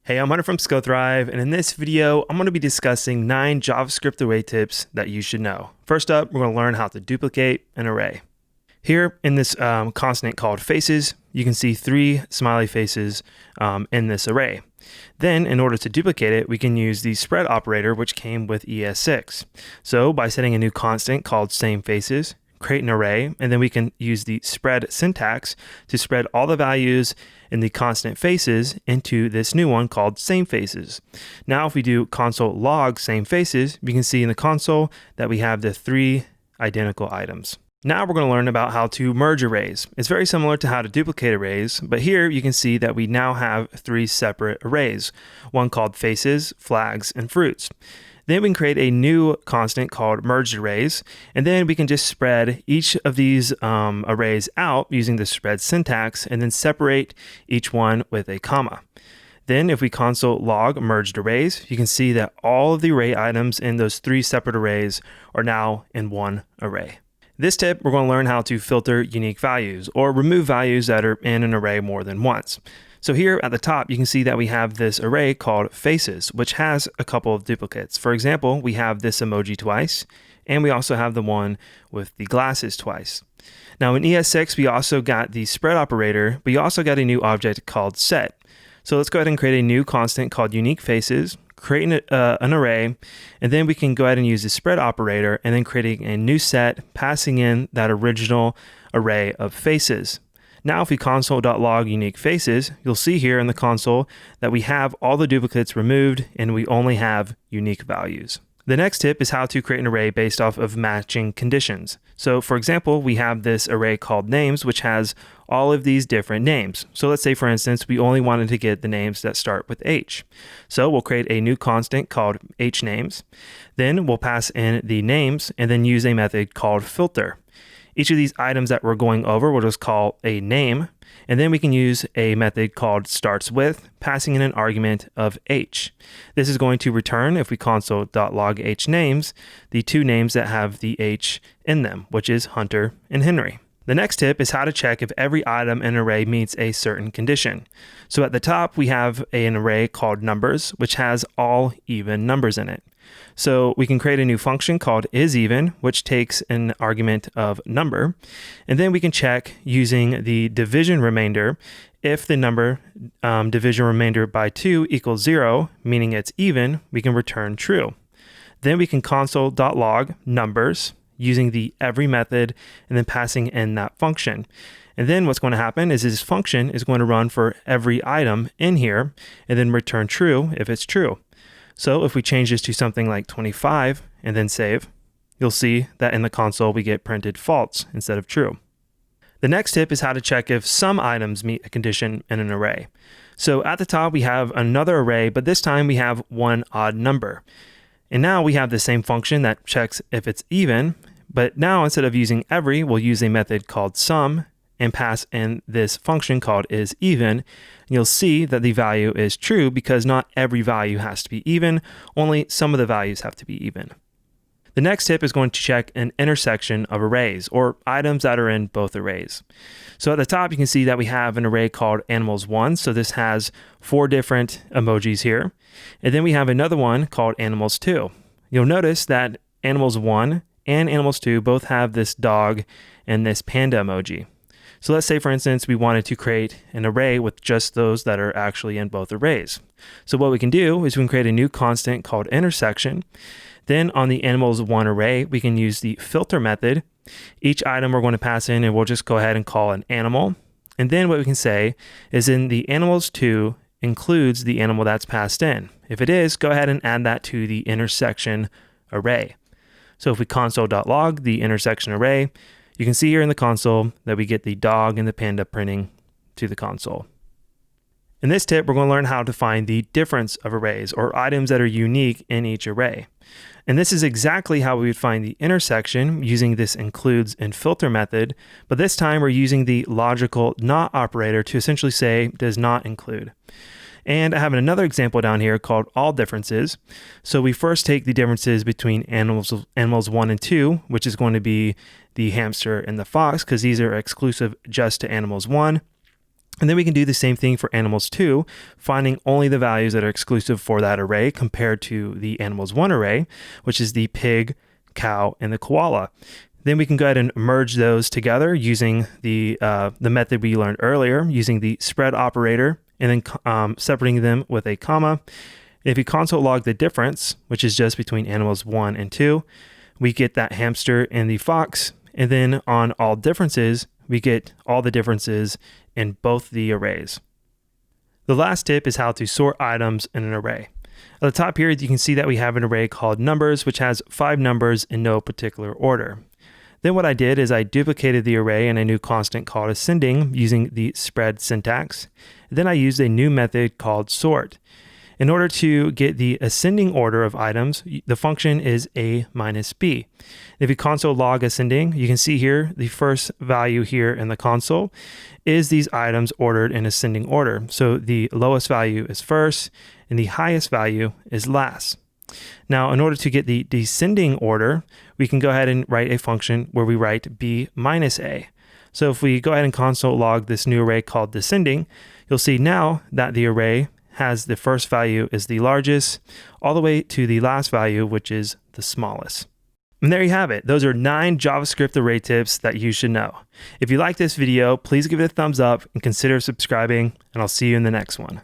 Hey, I'm Hunter from SkillThrive, and in this video, I'm going to be discussing 9 JavaScript array tips that you should know. First up, we're going to learn how to duplicate an array. Here in this constant called faces, you can see 3 smiley faces in this array. Then, in order to duplicate it, we can use the spread operator, which came with ES6. So, by setting a new constant called sameFaces, create an array, and then we can use the spread syntax to spread all the values in the constant faces into this new one called sameFaces. Now, if we do console log sameFaces, we can see in the console that we have the 3 identical items. Now we're going to learn about how to merge arrays. It's very similar to how to duplicate arrays, but here you can see that we now have 3 separate arrays, one called faces, flags, and fruits. Then we can create a new constant called merged arrays, and then we can just spread each of these arrays out using the spread syntax, and then separate each one with a comma. Then if we console log merged arrays, you can see that all of the array items in those 3 separate arrays are now in one array. This tip, we're going to learn how to filter unique values or remove values that are in an array more than once. So here at the top, you can see that we have this array called faces, which has a couple of duplicates. For example, we have this emoji twice, and we also have the one with the glasses twice. Now in ES6, we also got the spread operator, but you also got a new object called set. So let's go ahead and create a new constant called unique faces, create an array, and then we can go ahead and use the spread operator and then creating a new set, passing in that original array of faces. Now if we console.log unique faces, you'll see here in the console that we have all the duplicates removed and we only have unique values. The next tip is how to create an array based off of matching conditions. So for example, we have this array called names, which has all of these different names. So let's say, for instance, we only wanted to get the names that start with H. So we'll create a new constant called hnames. Then we'll pass in the names and then use a method called filter. Each of these items that we're going over, we'll just call a name, and then we can use a method called starts with, passing in an argument of h. This is going to return, if we console.log hnames, the 2 names that have the h in them, which is Hunter and Henry. The next tip is how to check if every item in an array meets a certain condition. So at the top, we have an array called numbers, which has all even numbers in it. So we can create a new function called isEven, which takes an argument of number. And then we can check using the division remainder if the number division remainder by 2 equals 0, meaning it's even, we can return true. Then we can console.log numbers using the every method and then passing in that function. And then what's going to happen is this function is going to run for every item in here and then return true if it's true. So if we change this to something like 25 and then save, you'll see that in the console we get printed false instead of true. The next tip is how to check if some items meet a condition in an array. So at the top we have another array, but this time we have one odd number. And now we have the same function that checks if it's even, but now instead of using every, we'll use a method called sum and pass in this function called isEven. You'll see that the value is true because not every value has to be even, only some of the values have to be even. The next tip is going to check an intersection of arrays or items that are in both arrays. So at the top, you can see that we have an array called animals1. So this has 4 different emojis here. And then we have another one called animals2. You'll notice that animals1 and animals2 both have this dog and this panda emoji. So let's say, for instance, we wanted to create an array with just those that are actually in both arrays. So what we can do is we can create a new constant called intersection. Then on the animals1 array, we can use the filter method. Each item we're going to pass in, and we'll just go ahead and call an animal. And then what we can say is in the animals2 includes the animal that's passed in. If it is, go ahead and add that to the intersection array. So if we console.log the intersection array, you can see here in the console that we get the dog and the panda printing to the console. In this tip, we're going to learn how to find the difference of arrays or items that are unique in each array. And this is exactly how we would find the intersection using this includes and filter method, but this time we're using the logical not operator to essentially say does not include. And I have another example down here called all differences. So we first take the differences between animals 1 and 2, which is going to be the hamster and the fox, because these are exclusive just to animals 1. And then we can do the same thing for animals 2, finding only the values that are exclusive for that array compared to the animals 1 array, which is the pig, cow, and the koala. Then we can go ahead and merge those together using the method we learned earlier, using the spread operator, and then separating them with a comma. And if you console log the difference, which is just between animals 1 and 2, we get that hamster and the fox. And then on all differences, we get all the differences in both the arrays. The last tip is how to sort items in an array. At the top here, you can see that we have an array called numbers, which has 5 numbers in no particular order. Then what I did is I duplicated the array in a new constant called ascending using the spread syntax. Then I used a new method called sort. In order to get the ascending order of items, the function is a minus b. If you console log ascending, you can see here the first value here in the console is these items ordered in ascending order. So the lowest value is first and the highest value is last. Now, in order to get the descending order, we can go ahead and write a function where we write b minus a. So if we go ahead and console log this new array called descending, you'll see now that the array has the first value is the largest, all the way to the last value, which is the smallest. And there you have it. Those are 9 JavaScript array tips that you should know. If you like this video, please give it a thumbs up and consider subscribing, and I'll see you in the next one.